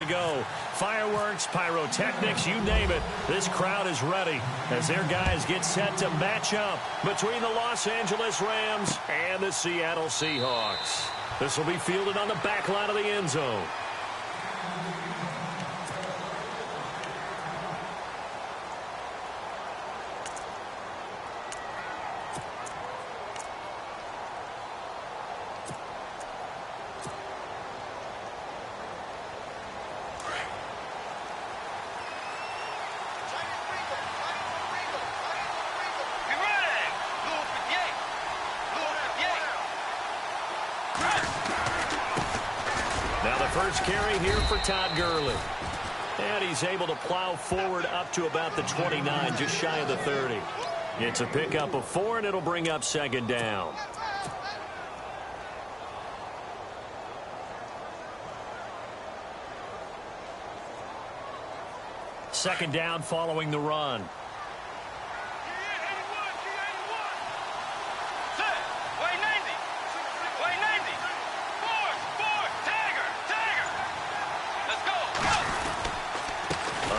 go. Fireworks, pyrotechnics, you name it. This crowd is ready as their guys get set to match up between the Los Angeles Rams and the Seattle Seahawks. This will be fielded on the back line of the end zone. First carry here for Todd Gurley. And he's able to plow forward up to about the 29, just shy of the 30. It's a pickup of 4, and it'll bring up second down. Second down following the run.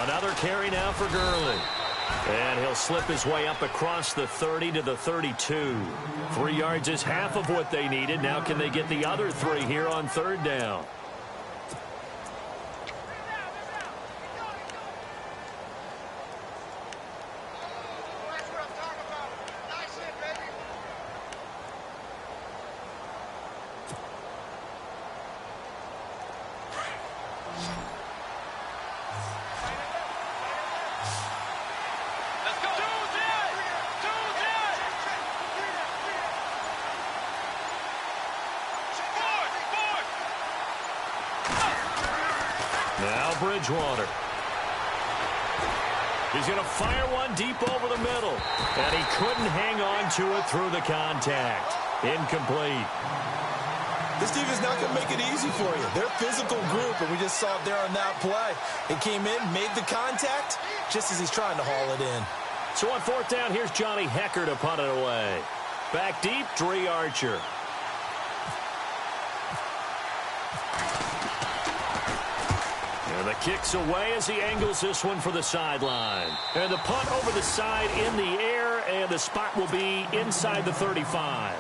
Another carry now for Gurley. And he'll slip his way up across the 30 to the 32. 3 yards is half of what they needed. Now can they get the other 3 here on third down? Now Bridgewater. He's going to fire one deep over the middle. And he couldn't hang on to it through the contact. Incomplete. This defense not going to make it easy for you. They're a physical group, and we just saw it there on that play. It came in, made the contact, just as he's trying to haul it in. So on fourth down, here's Johnny Hecker to punt it away. Back deep, Dre Archer. And the kick's away as he angles this one for the sideline. And the punt over the side in the air, and the spot will be inside the 35.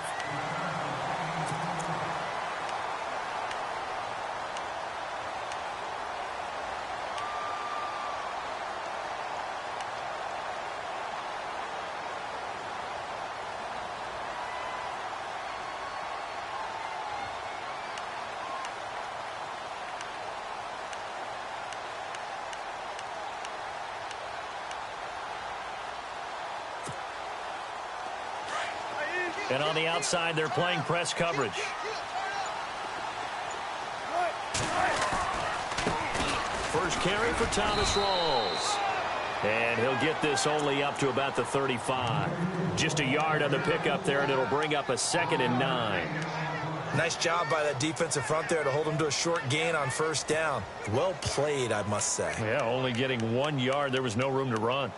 And on the outside, they're playing press coverage. First carry for Thomas Rawls. And he'll get this only up to about the 35. Just a yard on the pickup there, and it'll bring up a 2nd and 9. Nice job by that defensive front there to hold him to a short gain on first down. Well played, I must say. Yeah, only getting 1 yard. There was no room to run.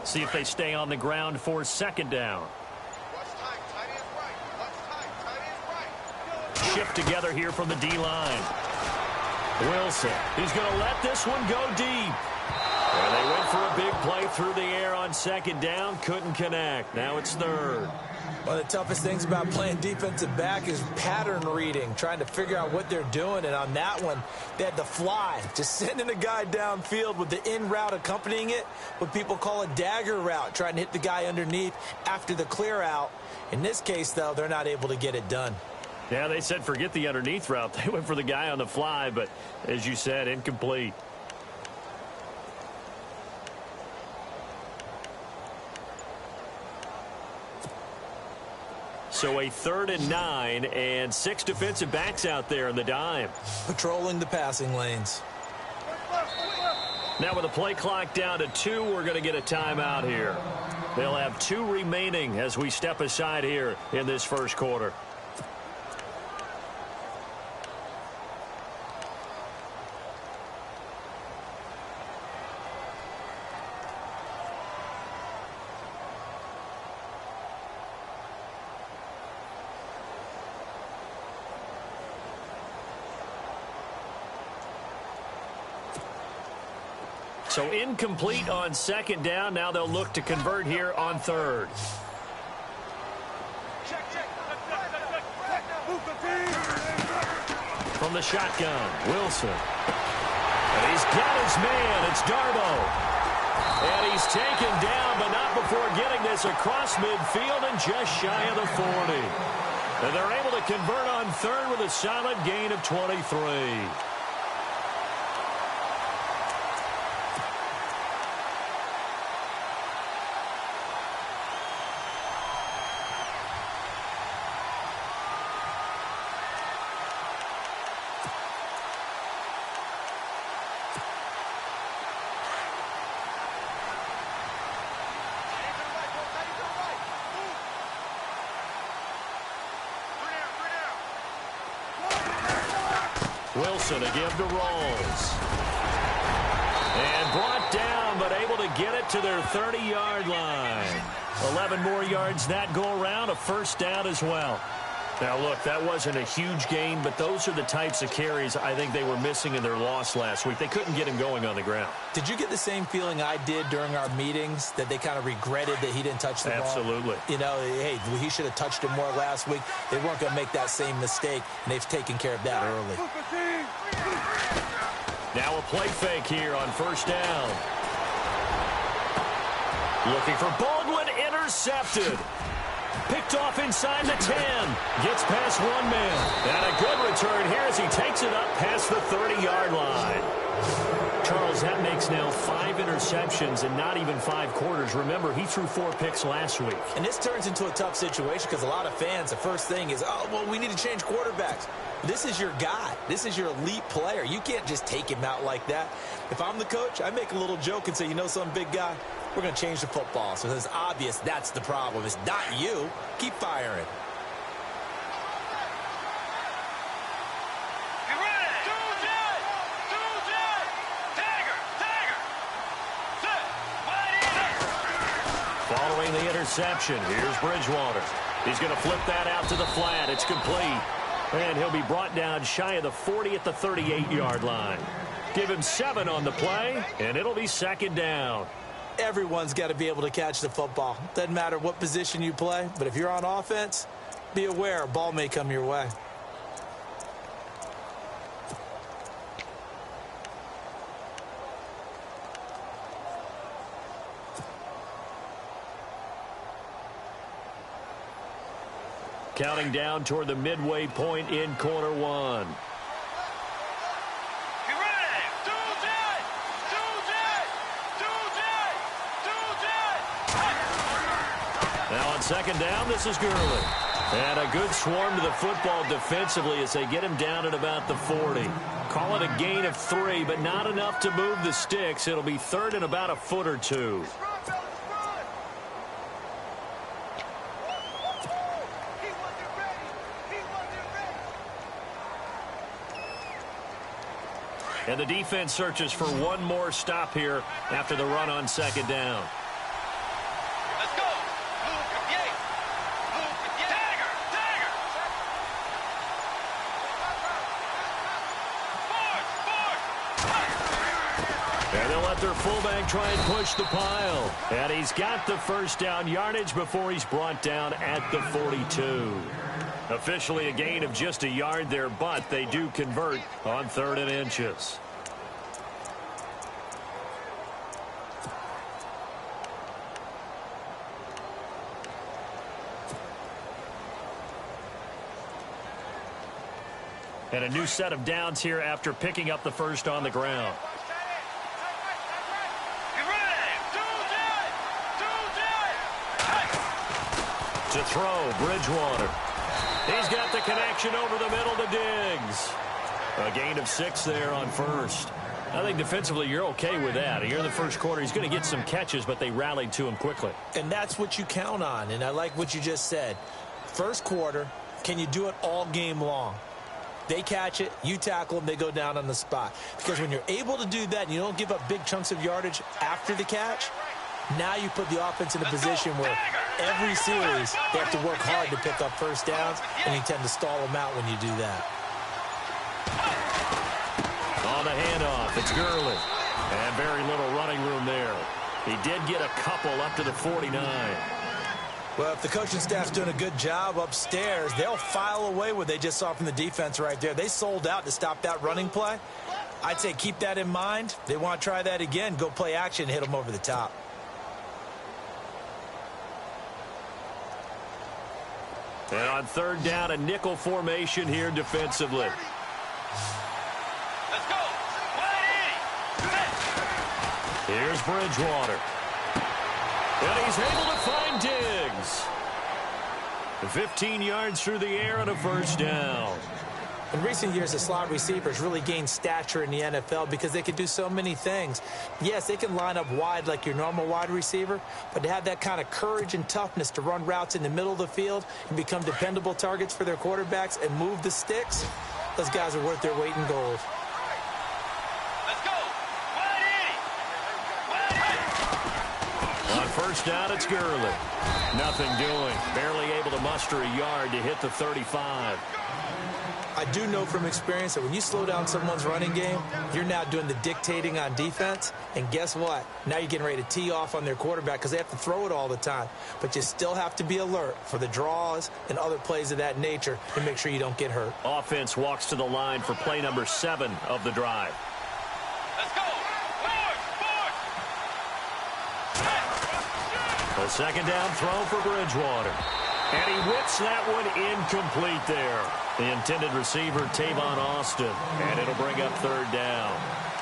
See if they stay on the ground for second down. Shift together here from the D-line. Wilson, he's going to let this one go deep. And they went for a big play through the air on second down. Couldn't connect. Now it's third. One of the toughest things about playing defensive back is pattern reading, trying to figure out what they're doing. And on that one, they had the fly, just sending a guy downfield with the in route accompanying it, what people call a dagger route, trying to hit the guy underneath after the clear out. In this case, though, they're not able to get it done. Yeah, they said forget the underneath route. They went for the guy on the fly, but as you said, incomplete. So a 3rd and 9 and 6 defensive backs out there in the dime. Patrolling the passing lanes. Now with the play clock down to 2, we're going to get a timeout here. They'll have 2 remaining as we step aside here in this first quarter. So incomplete on second down. Now they'll look to convert here on third. From the shotgun, Wilson. And he's got his man. It's Darbo. And he's taken down, but not before getting this across midfield and just shy of the 40. And they're able to convert on third with a solid gain of 23. Wilson to give to Rolls. And brought down, but able to get it to their 30-yard line. 11 more yards that go around, a first down as well. Now, look, that wasn't a huge gain, but those are the types of carries I think they were missing in their loss last week. They couldn't get him going on the ground. Did you get the same feeling I did during our meetings, that they kind of regretted that he didn't touch the ball? Absolutely. You know, hey, he should have touched it more last week. They weren't going to make that same mistake, and they've taken care of that early. Now a play fake here on first down. Looking for Baldwin, intercepted. Picked off inside the 10. Gets past one man. And a good return here as he takes it up past the 30-yard line. Charles, that makes now 5 interceptions in not even 5 quarters. Remember, he threw 4 picks last week. And this turns into a tough situation because a lot of fans, the first thing is, oh, well, we need to change quarterbacks. This is your guy. This is your elite player. You can't just take him out like that. If I'm the coach, I make a little joke and say, you know something, big guy? We're going to change the football. So it's obvious that's the problem. It's not you. Keep firing. Following the interception, here's Bridgewater. He's going to flip that out to the flat. It's complete. And he'll be brought down shy of the 40 at the 38-yard line. Give him 7 on the play, and it'll be second down. Everyone's got to be able to catch the football. Doesn't matter what position you play, but if you're on offense, be aware a ball may come your way. Counting down toward the midway point in quarter one. Now on second down, this is Gurley. And a good swarm to the football defensively as they get him down at about the 40. Call it a gain of 3, but not enough to move the sticks. It'll be third and about a foot or two. And the defense searches for one more stop here after the run on second down. Let's go. Dagger. And they'll let their fullback try and push the pile. And he's got the first down yardage before he's brought down at the 42. Officially a gain of just a yard there, but they do convert on 3rd and inches. And a new set of downs here after picking up the first on the ground. To throw, Bridgewater. He's got the connection over the middle to Diggs. A gain of 6 there on first. I think defensively you're okay with that. Here in the first quarter, he's going to get some catches, but they rallied to him quickly. And that's what you count on, and I like what you just said. First quarter, can you do it all game long? They catch it, you tackle them, they go down on the spot. Because when you're able to do that and you don't give up big chunks of yardage after the catch, now you put the offense in a position where every series they have to work hard to pick up first downs, and you tend to stall them out when you do that. On the handoff, it's Gurley. And very little running room there. He did get a couple up to the 49. Well, if the coaching staff's doing a good job upstairs, they'll file away what they just saw from the defense right there. They sold out to stop that running play. I'd say keep that in mind. They want to try that again. Go play action, hit them over the top. And on third down, a nickel formation here defensively. Let's go. 180. Here's Bridgewater. And he's able to find Diggs. 15 yards through the air and a first down. In recent years, the slot receivers really gained stature in the NFL because they can do so many things. Yes, they can line up wide like your normal wide receiver, but to have that kind of courage and toughness to run routes in the middle of the field and become dependable targets for their quarterbacks and move the sticks, those guys are worth their weight in gold. Let's go. 180. On first down, it's Gurley. Nothing doing. Barely able to muster a yard to hit the 35. I do know from experience that when you slow down someone's running game, you're now doing the dictating on defense. And guess what? Now you're getting ready to tee off on their quarterback because they have to throw it all the time. But you still have to be alert for the draws and other plays of that nature to make sure you don't get hurt. Offense walks to the line for play number 7 of the drive. Let's go. A second down throw for Bridgewater. And he whips that one incomplete there. The intended receiver, Tavon Austin. And it'll bring up third down.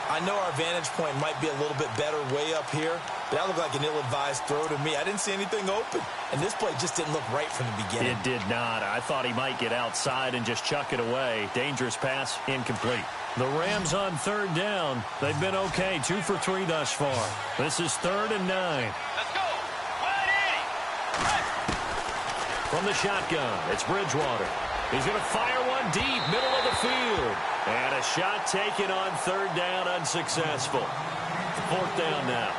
I know our vantage point might be a little bit better way up here, but that looked like an ill-advised throw to me. I didn't see anything open, and this play just didn't look right from the beginning. It did not. I thought he might get outside and just chuck it away. Dangerous pass, incomplete. The Rams on third down. They've been okay, 2 for 3 thus far. This is 3rd and 9. Let's go. 180. From the shotgun, it's Bridgewater. He's going to fire one deep, middle of the field. And a shot taken on third down, unsuccessful. 4th down now.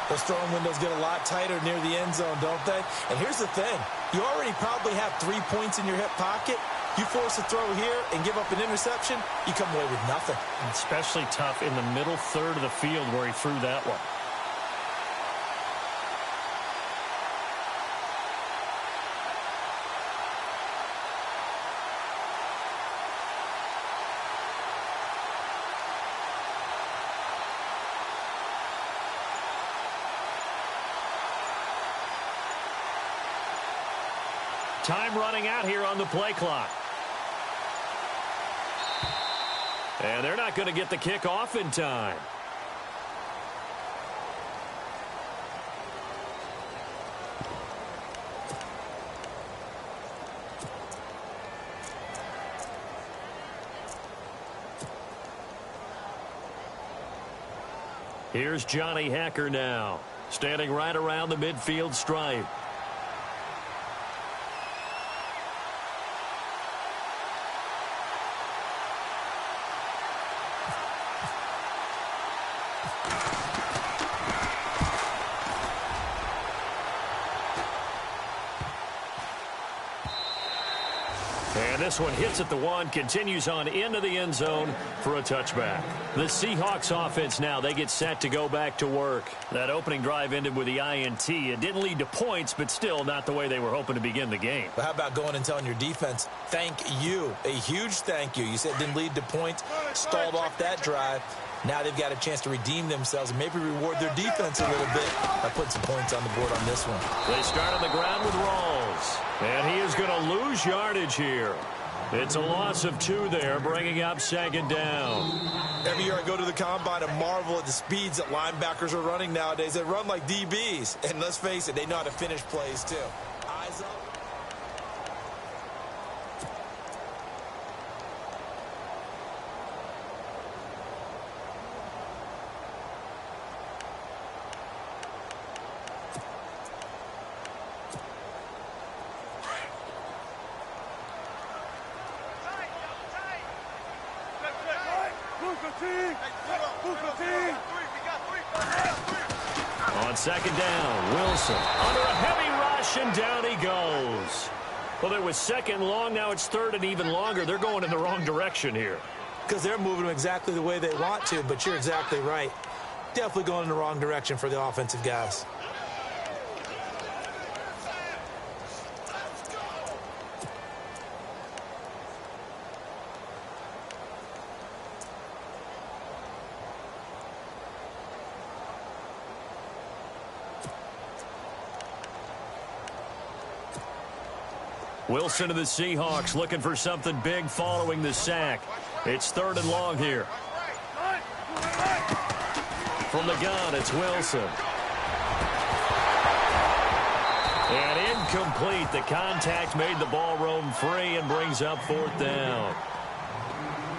Those throwing windows get a lot tighter near the end zone, don't they? And here's the thing. You already probably have 3 points in your hip pocket. You force a throw here and give up an interception, you come away with nothing. Especially tough in the middle third of the field where he threw that one. Time running out here on the play clock. And they're not going to get the kick off in time. Here's Johnny Hacker now, standing right around the midfield stripe. And this one hits at the 1, continues on into the end zone for a touchback. The Seahawks offense now, they get set to go back to work. That opening drive ended with the INT. It didn't lead to points, but still not the way they were hoping to begin the game. But how about going and telling your defense, thank you, a huge thank you. You said it didn't lead to points, stalled off that drive. Now they've got a chance to redeem themselves and maybe reward their defense a little bit by putting some points on the board on this one. They start on the ground with Rawls. And he is going to lose yardage here. It's a loss of 2 there, bringing up 2nd down. Every year I go to the combine and marvel at the speeds that linebackers are running nowadays. They run like DBs. And let's face it, they know how to finish plays too. Eyes up. On 2nd down, Wilson under a heavy rush, and down he goes. Well, it was 2nd long, now it's 3rd and even longer. They're going in the wrong direction here. Because they're moving them exactly the way they want to, but you're exactly right. definitely going in the wrong direction for the offensive guys. Wilson of the Seahawks looking for something big following the sack. It's 3rd and long here. From the gun, it's Wilson. And incomplete. The contact made the ball roam free and brings up 4th down.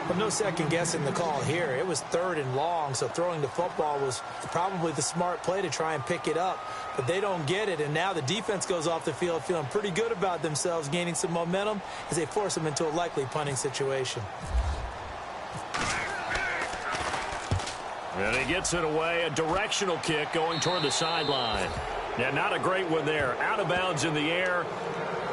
But no second guessing the call here. It was 3rd and long, so throwing the football was probably the smart play to try and pick it up. But they don't get it, and now the defense goes off the field feeling pretty good about themselves, gaining some momentum as they force them into a likely punting situation. And he gets it away. A directional kick going toward the sideline. Yeah, not a great one there. Out of bounds in the air.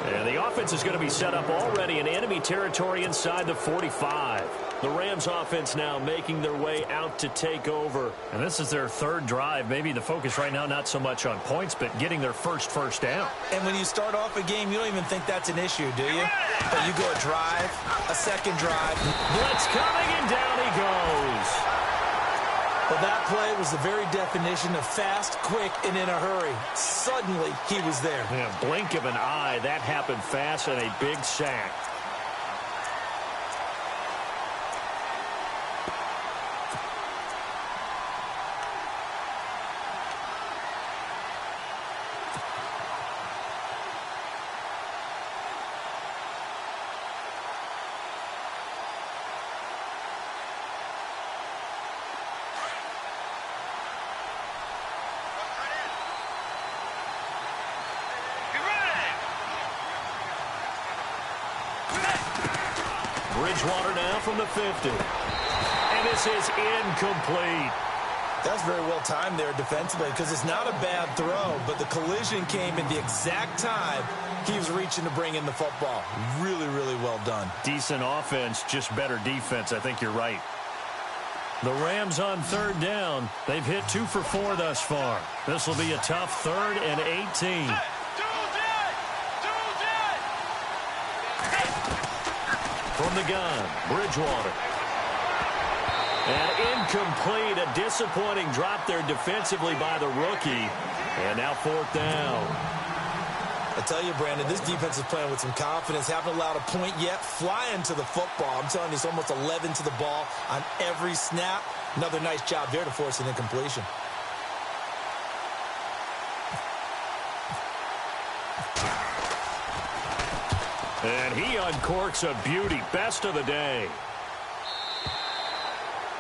And the offense is going to be set up already in enemy territory inside the 45. The Rams offense now making their way out to take over. And this is their 3rd drive. Maybe the focus right now not so much on points, but getting their first down. And when you start off a game, you don't even think that's an issue, do you? But you go a drive, a second drive. Blitz coming, and down he goes. Well, that play was the very definition of fast, quick, and in a hurry. Suddenly, he was there. Yeah, blink of an eye. That happened fast and a big sack. Bridgewater now from the 50. And this is incomplete. That's very well timed there defensively because it's not a bad throw, but the collision came at the exact time he was reaching to bring in the football. Really, really well done. Decent offense, just better defense. I think you're right. The Rams on 3rd down. They've hit 2 for 4 thus far. This will be a tough 3rd and 18. From the gun, Bridgewater. And incomplete. A disappointing drop there defensively by the rookie. And now 4th down. I tell you, Brandon, this defense is playing with some confidence. Haven't allowed a point yet. Flying to the football. I'm telling you, it's almost 11 to the ball on every snap. Another nice job there to force an incompletion. And he uncorks a beauty. Best of the day.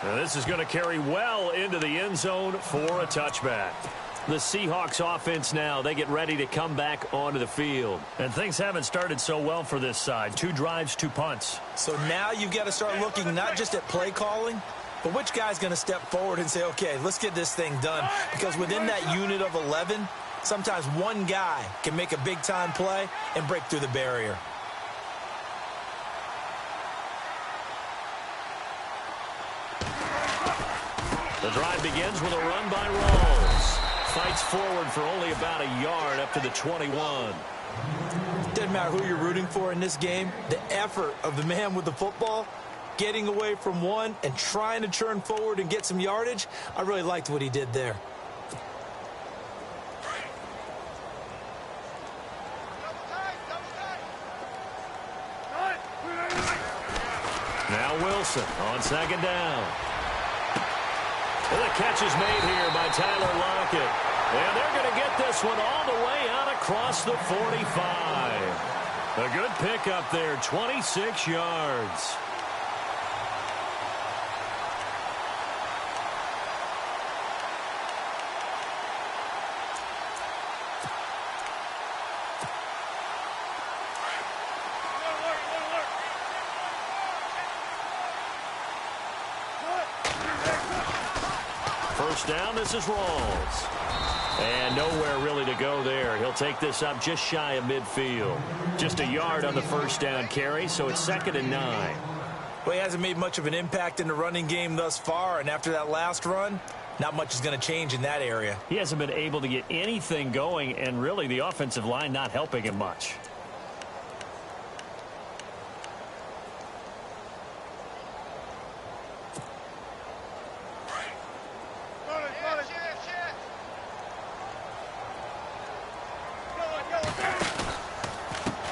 Now this is going to carry well into the end zone for a touchback. The Seahawks offense now, they get ready to come back onto the field. And things haven't started so well for this side. 2 drives, 2 punts. So now you've got to start looking not just at play calling, but which guy's going to step forward and say, okay, let's get this thing done. Because within that unit of 11, sometimes one guy can make a big-time play and break through the barrier. The drive begins with a run by Rawls. Fights forward for only about a yard up to the 21. Doesn't matter who you're rooting for in this game. The effort of the man with the football, getting away from one and trying to turn forward and get some yardage, I really liked what he did there. Now Wilson on 2nd down. Well, the catch is made here by Tyler Lockett. And they're going to get this one all the way out across the 45. A good pickup there, 26 yards. First down, this is Rawls. And nowhere really to go there. He'll take this up just shy of midfield. Just a yard on the first down carry, so it's 2nd and 9. Well, he hasn't made much of an impact in the running game thus far, and after that last run, not much is going to change in that area. He hasn't been able to get anything going, and really the offensive line not helping him much.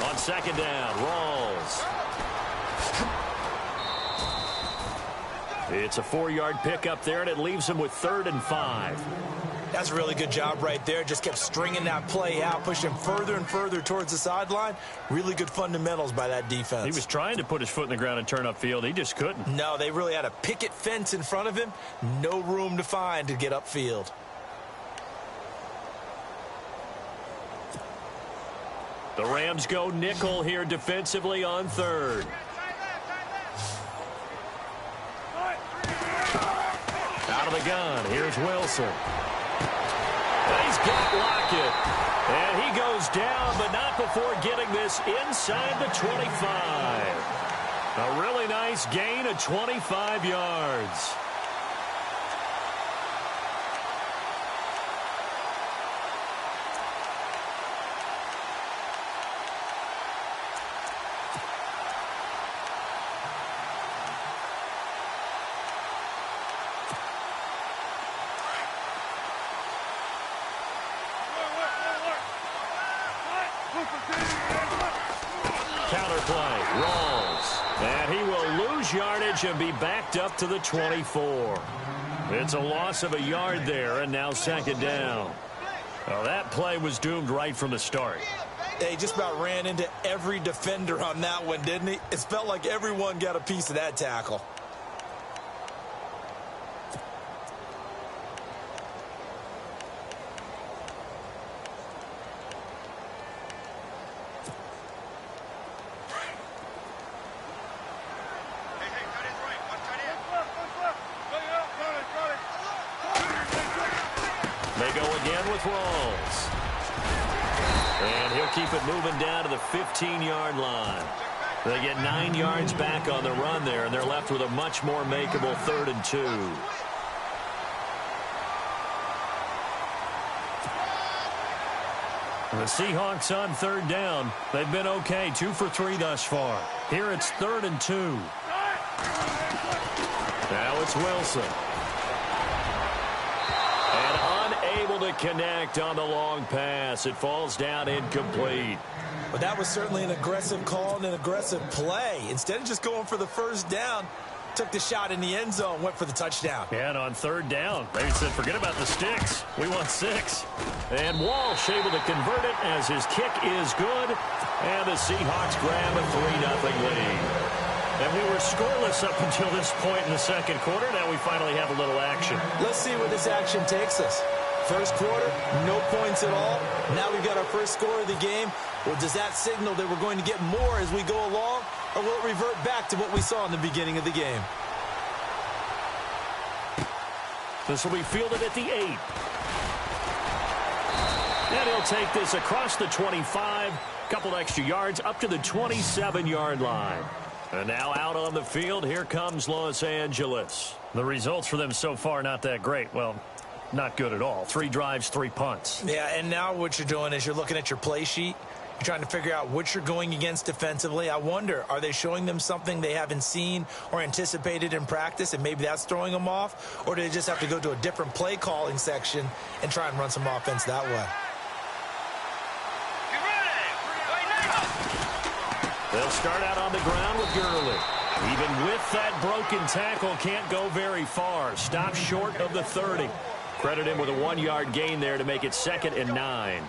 On second down, Rawls. It's a 4-yard pickup there, and it leaves him with 3rd and 5. That's a really good job right there. Just kept stringing that play out, pushing him further and further towards the sideline. Really good fundamentals by that defense. He was trying to put his foot in the ground and turn upfield. He just couldn't. No, they really had a picket fence in front of him. No room to find to get upfield. The Rams go nickel here defensively on 3rd. Out of the gun, here's Wilson. He's got Lockett. And he goes down, but not before getting this inside the 25. A really nice gain of 25 yards. Counterplay, Rawls. And he will lose yardage and be backed up to the 24. It's a loss of a yard there, and now 2nd down. Well, that play was doomed right from the start. He just about ran into every defender on that one, didn't he? It felt like everyone got a piece of that tackle. They go again with Rawls. And he'll keep it moving down to the 15-yard line. They get 9 yards back on the run there, and they're left with a much more makeable 3rd and 2. The Seahawks on 3rd down. They've been okay, 2 for 3 thus far. Here it's 3rd and 2. Now it's Wilson. Able to connect on the long pass. It falls down incomplete. But that was certainly an aggressive call and an aggressive play. Instead of just going for the 1st down, took the shot in the end zone, went for the touchdown. And on 3rd down, they said, forget about the sticks. We want 6. And Walsh able to convert it as his kick is good. And the Seahawks grab a 3-0 lead. And we were scoreless up until this point in the 2nd quarter. Now we finally have a little action. Let's see where this action takes us. 1st quarter, no points at all. Now we've got our first score of the game. Well, does that signal that we're going to get more as we go along, or will it revert back to what we saw in the beginning of the game? This will be fielded at the 8. And he'll take this across the 25, couple extra yards up to the 27-yard line. And now out on the field, here comes Los Angeles. The results for them so far not that great. Well, not good at all. 3 drives, 3 punts. Yeah, and now what you're doing is you're looking at your play sheet. You're trying to figure out what you're going against defensively. I wonder, are they showing them something they haven't seen or anticipated in practice, and maybe that's throwing them off? Or do they just have to go to a different play calling section and try and run some offense that way? They'll start out on the ground with Gurley. Even with that broken tackle, can't go very far. Stops short of the 30. Credit him with a 1-yard gain there to make it 2nd and 9.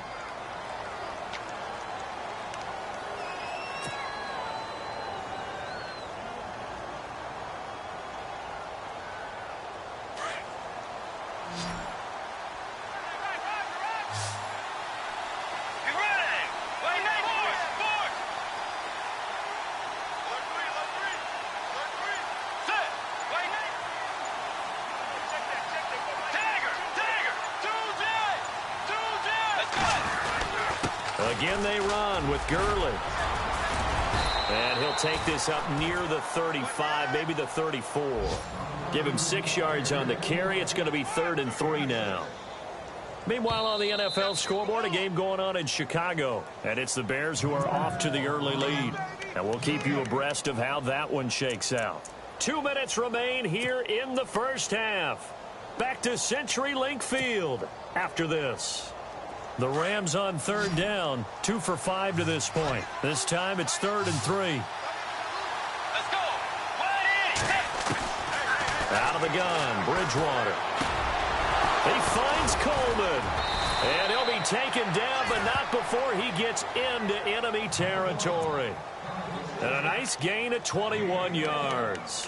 Again they run with Gurley. And he'll take this up near the 35, maybe the 34. Give him 6 yards on the carry. It's going to be 3rd and 3 now. Meanwhile, on the NFL scoreboard, a game going on in Chicago. And it's the Bears who are off to the early lead. And we'll keep you abreast of how that one shakes out. 2 minutes remain here in the first half. Back to CenturyLink Field after this. The Rams on 3rd down, 2 for 5 to this point. This time it's 3rd and 3. Let's go. 180. Out of the gun, Bridgewater. He finds Coleman. And he'll be taken down, but not before he gets into enemy territory. And a nice gain of 21 yards.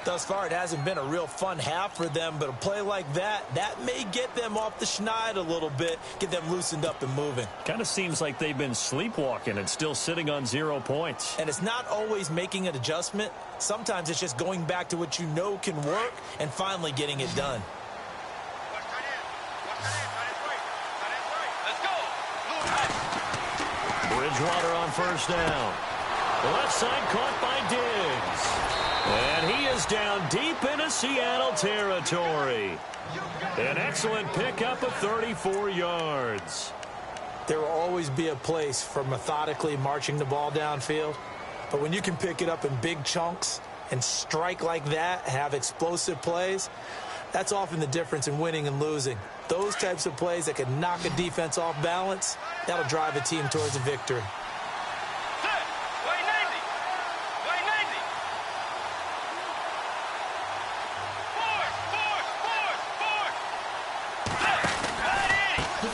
Thus far, it hasn't been a real fun half for them, but a play like that may get them off the schneid a little bit, get them loosened up and moving. Kind of seems like they've been sleepwalking and still sitting on 0 points. And it's not always making an adjustment. Sometimes it's just going back to what you know can work and finally getting it done. Let's go. Bridgewater on 1st down. The left side caught by Diggs. And he is down deep into Seattle territory. An excellent pickup of 34 yards. There will always be a place for methodically marching the ball downfield. But when you can pick it up in big chunks and strike like that, have explosive plays, that's often the difference in winning and losing. Those types of plays that can knock a defense off balance, that'll drive a team towards a victory.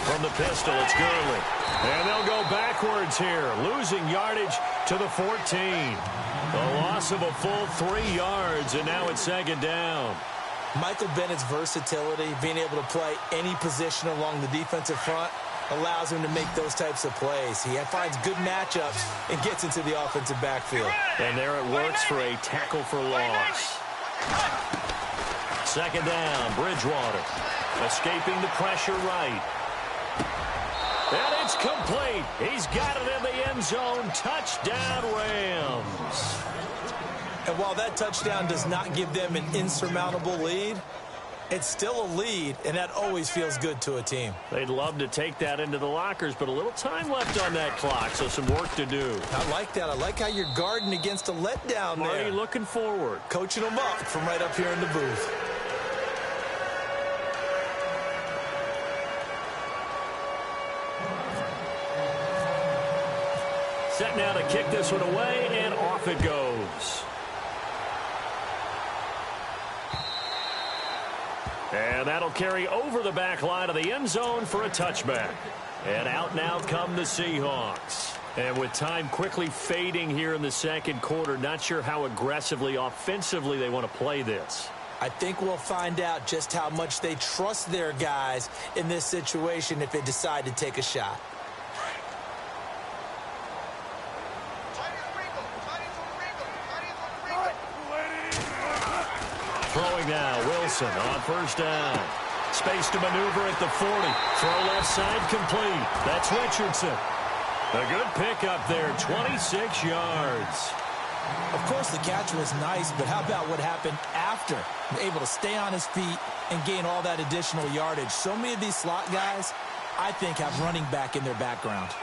From the pistol, it's Gurley. And they'll go backwards here, losing yardage to the 14. A loss of a full 3 yards, and now it's 2nd down. Michael Bennett's versatility, being able to play any position along the defensive front, allows him to make those types of plays. He finds good matchups and gets into the offensive backfield. And there it works for a tackle for loss. 2nd down, Bridgewater. Escaping the pressure right. And it's complete. He's got it in the end zone. Touchdown, Rams. And while that touchdown does not give them an insurmountable lead, it's still a lead, and that always feels good to a team. They'd love to take that into the lockers, but a little time left on that clock, so some work to do. I like that. I like how you're guarding against a letdown there. Marty looking forward. Coaching them up from right up here in the booth. Set now to kick this one away, and off it goes. And that'll carry over the back line of the end zone for a touchback. And out now come the Seahawks. And with time quickly fading here in the 2nd quarter, not sure how aggressively, offensively they want to play this. I think we'll find out just how much they trust their guys in this situation if they decide to take a shot. Throwing now, Wilson on 1st down. Space to maneuver at the 40. Throw left side complete. That's Richardson. A good pickup there, 26 yards. Of course, the catch was nice, but how about what happened after? Able to stay on his feet and gain all that additional yardage. So many of these slot guys, I think, have running back in their background.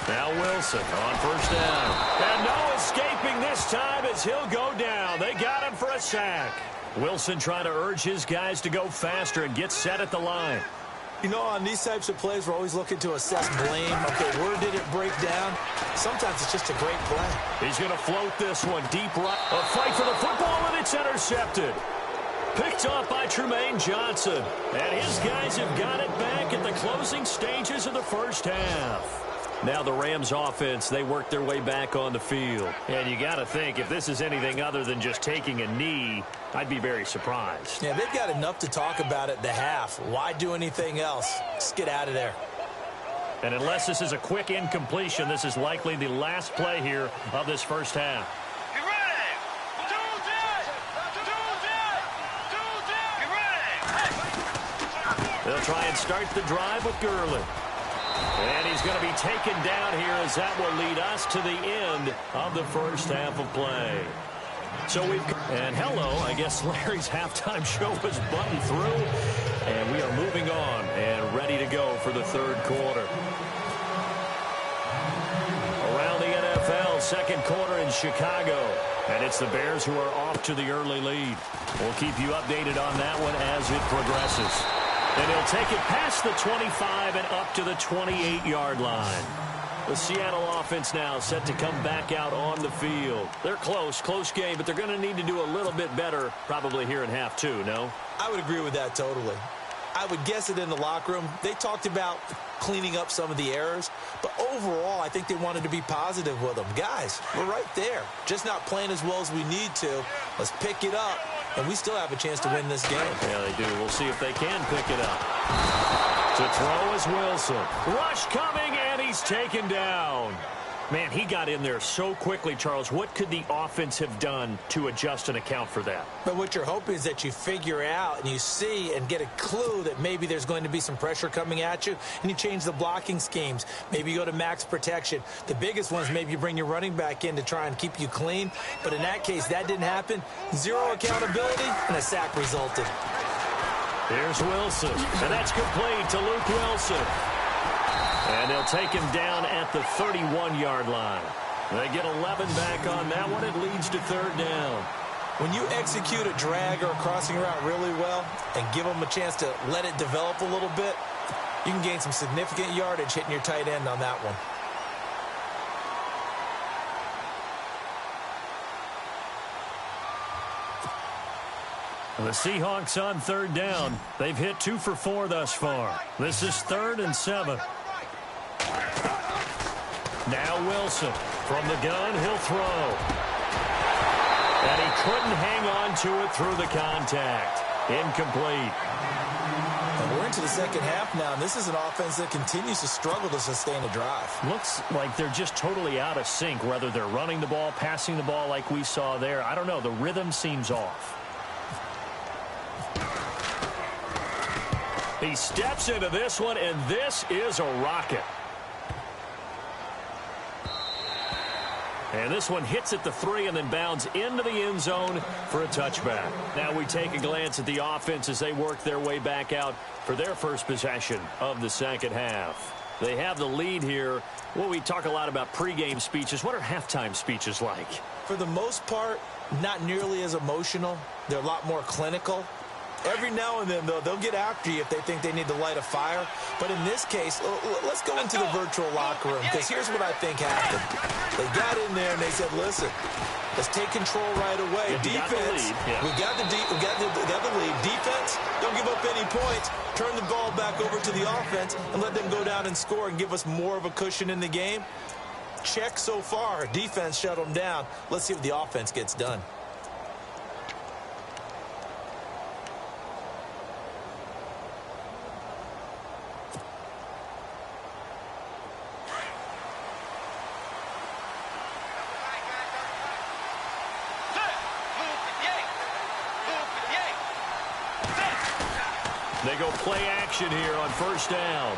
Now Wilson on 1st down. And no escaping this time as he'll go down. They got him for a sack. Wilson trying to urge his guys to go faster and get set at the line. You know, on these types of plays, we're always looking to assess blame. Okay, where did it break down? Sometimes it's just a great play. He's going to float this one deep right. A fight for the football, and it's intercepted. Picked off by Tremaine Johnson. And his guys have got it back at the closing stages of the first half. Now the Rams offense, they work their way back on the field. And you got to think, if this is anything other than just taking a knee, I'd be very surprised. Yeah, they've got enough to talk about at the half. Why do anything else? Just get out of there. And unless this is a quick incompletion, this is likely the last play here of this first half. Get ready. Get ready. They'll try and start the drive with Gurley. And he's going to be taken down here as that will lead us to the end of the first half of play. So and hello, I guess Larry's halftime show was buttoned through, and we are moving on and ready to go for the third quarter. Around the NFL, second quarter in Chicago, and it's the Bears who are off to the early lead. We'll keep you updated on that one as it progresses. And he'll take it past the 25 and up to the 28-yard line. The Seattle offense now set to come back out on the field. They're close game, but they're going to need to do a little bit better probably here in half two, no? I would agree with that totally. I would guess it in the locker room. They talked about cleaning up some of the errors, but overall, I think they wanted to be positive with them. Guys, we're right there. Just not playing as well as we need to. Let's pick it up, and we still have a chance to win this game. Yeah, they do. We'll see if they can pick it up. To throw is Wilson. Rush coming, and he's taken down. Man, he got in there so quickly, Charles. What could the offense have done to adjust and account for that? But what you're hoping is that you figure out and you see and get a clue that maybe there's going to be some pressure coming at you, and you change the blocking schemes. Maybe you go to max protection. The biggest one is maybe you bring your running back in to try and keep you clean. But in that case, that didn't happen. Zero accountability, and a sack resulted. Here's Wilson, and that's complete to Luke Wilson. And they'll take him down at the 31-yard line. They get 11 back on that one. It leads to third down. When you execute a drag or a crossing route really well and give them a chance to let it develop a little bit, you can gain some significant yardage hitting your tight end on that one. The Seahawks on third down. They've hit 2 for 4 thus far. This is 3rd and 7. Now Wilson from the gun. He'll throw. And he couldn't hang on to it through the contact. Incomplete. And we're into the second half now, and this is an offense that continues to struggle to sustain a drive. Looks like they're just totally out of sync, whether they're running the ball, passing the ball like we saw there. I don't know. The rhythm seems off. He steps into this one, and this is a rocket. And this one hits at the 3 and then bounds into the end zone for a touchback. Now we take a glance at the offense as they work their way back out for their first possession of the second half. They have the lead here. Well, we talk a lot about pregame speeches. What are halftime speeches like? For the most part, not nearly as emotional. They're a lot more clinical. Every now and then, though, they'll get after you if they think they need to light a fire. But in this case, let's go into the virtual locker room, because here's what I think happened. They got in there and they said, listen, let's take control right away. Defense, we got the lead. Defense, don't give up any points. Turn the ball back over to the offense and let them go down and score and give us more of a cushion in the game. Check so far. Defense shut them down. Let's see if the offense gets done. They go play action here on first down.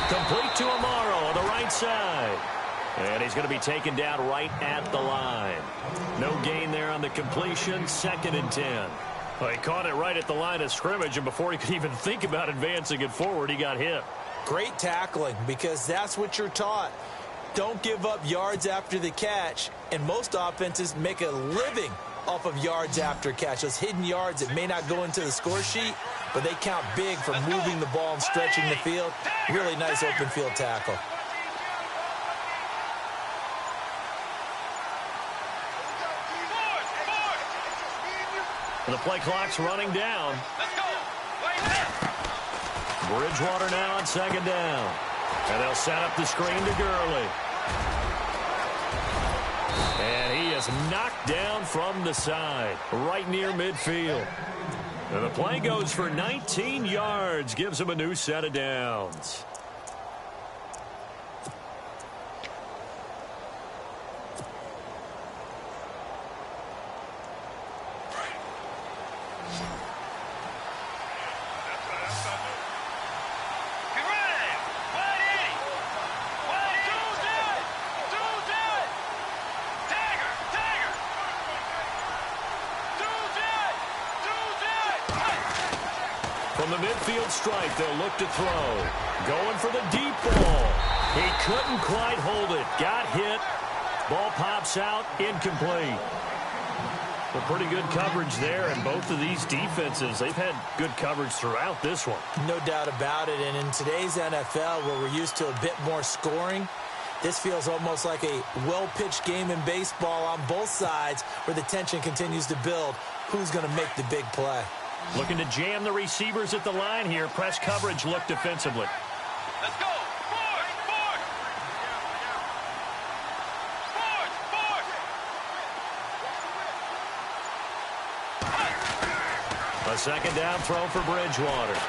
Complete to Amaro on the right side. And he's going to be taken down right at the line. No gain there on the completion. 2nd and 10. Well, he caught it right at the line of scrimmage, and before he could even think about advancing it forward, he got hit. Great tackling, because that's what you're taught. Don't give up yards after the catch, and most offenses make a living off of yards after catch. Those hidden yards that may not go into the score sheet, but they count big for moving the ball and stretching the field. Really nice open field tackle. The play clock's running down. Bridgewater now on 2nd down. And they'll set up the screen to Gurley. And he is knocked down from the side, right near midfield. And the play goes for 19 yards, gives him a new set of downs. From the midfield stripe, they'll look to throw. Going for the deep ball. He couldn't quite hold it. Got hit. Ball pops out. Incomplete. Well, pretty good coverage there, and both of these defenses, they've had good coverage throughout this one. No doubt about it, and in today's NFL, where we're used to a bit more scoring, this feels almost like a well-pitched game in baseball on both sides where the tension continues to build. Who's going to make the big play? Looking to jam the receivers at the line here. Press coverage look defensively. Let's go. Forward, forward. Forward, forward. A second down throw for Bridgewater.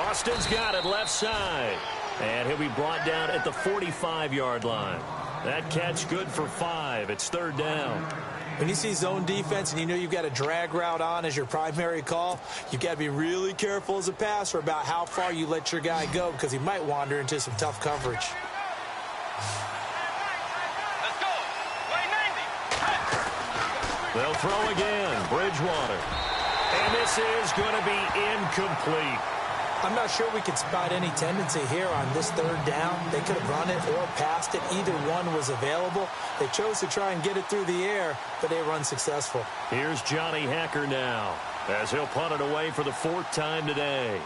Austin's got it left side. And he'll be brought down at the 45-yard line. That catch good for 5. It's third down. When you see zone defense and you know you've got a drag route on as your primary call, you've got to be really careful as a passer about how far you let your guy go because he might wander into some tough coverage. Let's go. Way 90. They'll throw again. Bridgewater. And this is going to be incomplete. I'm not sure we could spot any tendency here on this third down. They could have run it or passed it. Either one was available. They chose to try and get it through the air, but they were unsuccessful. Here's Johnny Hacker now as he'll punt it away for the 4th time today.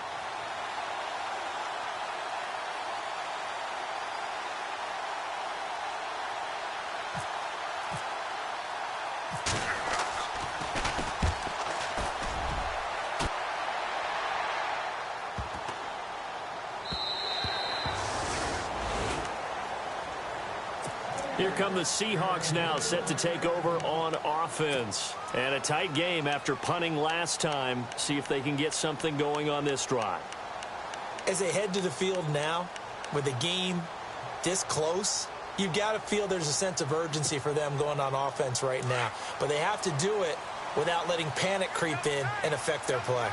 Here come the Seahawks now, set to take over on offense. And a tight game after punting last time. See if they can get something going on this drive. As they head to the field now, with the game this close, you've got to feel there's a sense of urgency for them going on offense right now. But they have to do it without letting panic creep in and affect their play.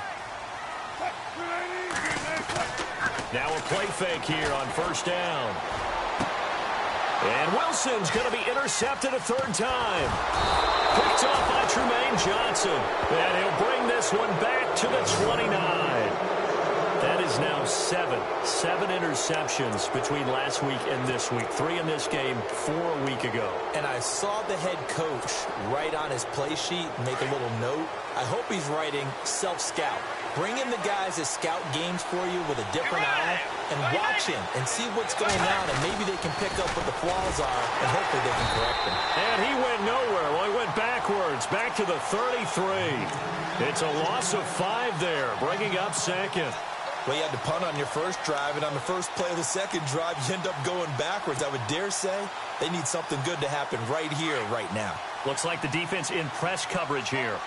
Now a play fake here on first down. And Wilson's going to be intercepted a third time. Picked off by Tremaine Johnson. And he'll bring this one back to the 29. That is now 7 interceptions between last week and this week. 3 in this game, 4 a week ago. And I saw the head coach write on his play sheet, make a little note. I hope he's writing self-scout. Bring in the guys that scout games for you with a different eye and watch him and see what's going on, and maybe they can pick up what the flaws are, and hopefully they can correct them. And he went nowhere. Well, he went backwards, back to the 33. It's a loss of 5 there, bringing up second. Well, you had to punt on your first drive, and on the first play of the second drive, you end up going backwards. I would dare say they need something good to happen right here, right now. Looks like the defense in press coverage here.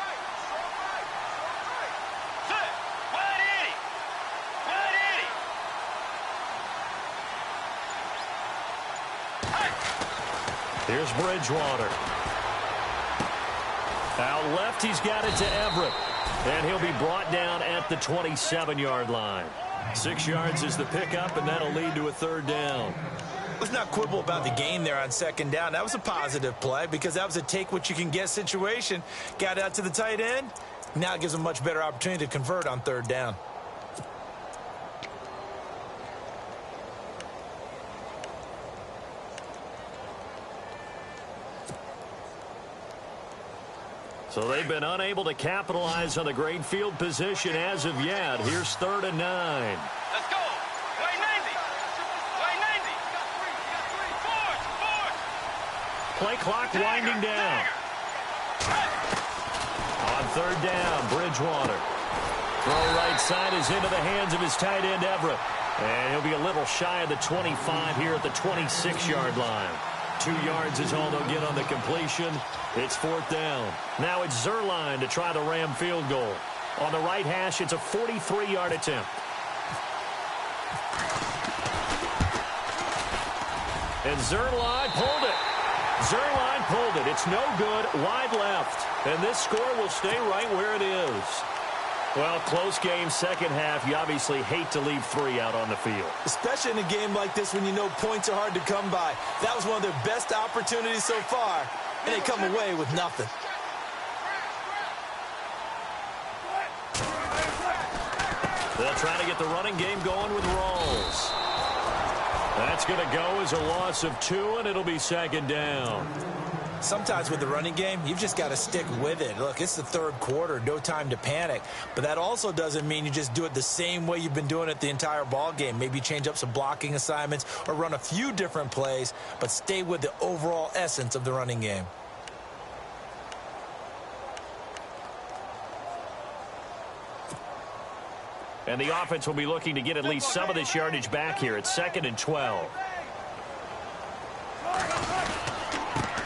Here's Bridgewater. Out left, he's got it to Everett. And he'll be brought down at the 27-yard line. 6 yards is the pickup, and that'll lead to a third down. Let's not quibble about the game there on second down. That was a positive play because that was a take-what-you-can-get situation. Got out to the tight end. Now it gives them a much better opportunity to convert on third down. So they've been unable to capitalize on the great field position as of yet. Here's 3rd and 9. Let's go. Way 90. Way 90. Forward. Play clock winding down. On 3rd down, Bridgewater. Throw right side is into the hands of his tight end, Everett. And he'll be a little shy of the 25 here at the 26-yard line. 2 yards is all they'll get on the completion. It's 4th down. Now it's Zerline to try the Ram field goal. On the right hash, it's a 43-yard attempt. And Zerline pulled it. Zerline pulled it. It's no good. Wide left. And this score will stay right where it is. Well, close game, second half. You obviously hate to leave 3 out on the field. Especially in a game like this when you know points are hard to come by. That was one of their best opportunities so far, and they come away with nothing. They'll try to get the running game going with Rawls. That's going to go as a loss of 2, and it'll be second down. Sometimes with the running game, you've just got to stick with it. Look, it's the third quarter, no time to panic. But that also doesn't mean you just do it the same way you've been doing it the entire ball game. Maybe change up some blocking assignments or run a few different plays, but stay with the overall essence of the running game. And the offense will be looking to get at least some of this yardage back here. It's 2nd and 12.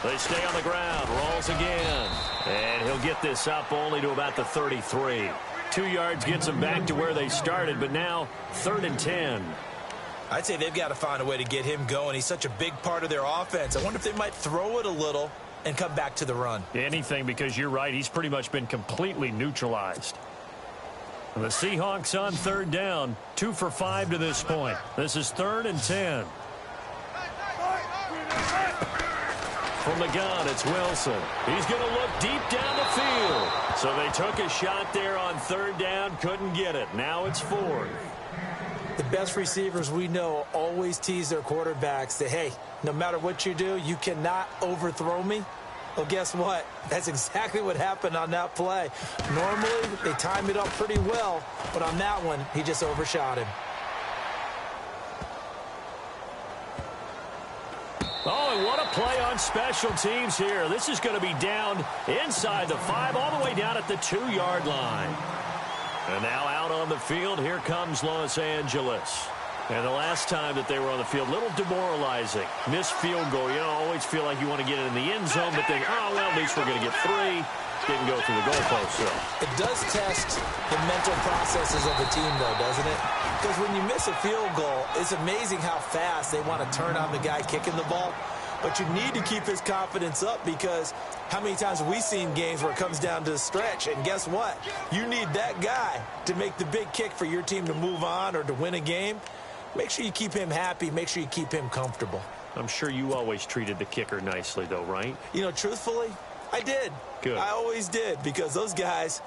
They stay on the ground. Rolls again. And he'll get this up only to about the 33. 2 yards gets them back to where they started, but now 3rd and 10. I'd say they've got to find a way to get him going. He's such a big part of their offense. I wonder if they might throw it a little and come back to the run. Anything, because you're right. He's pretty much been completely neutralized. And the Seahawks on 3rd down. 2 for 5 to this point. This is 3rd and 10. From the gun, it's Wilson. He's going to look deep down the field. So they took a shot there on 3rd down, couldn't get it. Now it's 4th. The best receivers we know always tease their quarterbacks that, hey, no matter what you do, you cannot overthrow me. Well, guess what? That's exactly what happened on that play. Normally, they time it up pretty well, but on that one, he just overshot him. Oh, and what a play on special teams here. This is going to be down inside the 5, all the way down at the 2-yard line. And now out on the field, here comes Los Angeles. And the last time that they were on the field, a little demoralizing. Missed field goal. You know, always feel like you want to get it in the end zone, but think, oh, well, at least we're going to get 3. Didn't go through the goalpost, so. It does test the mental processes of the team, though, doesn't it? Because when you miss a field goal, it's amazing how fast they want to turn on the guy kicking the ball. But you need to keep his confidence up, because how many times have we seen games where it comes down to the stretch? And guess what? You need that guy to make the big kick for your team to move on or to win a game. Make sure you keep him happy. Make sure you keep him comfortable. I'm sure you always treated the kicker nicely, though, right? You know, truthfully, I did. Good. I always did, because those guys,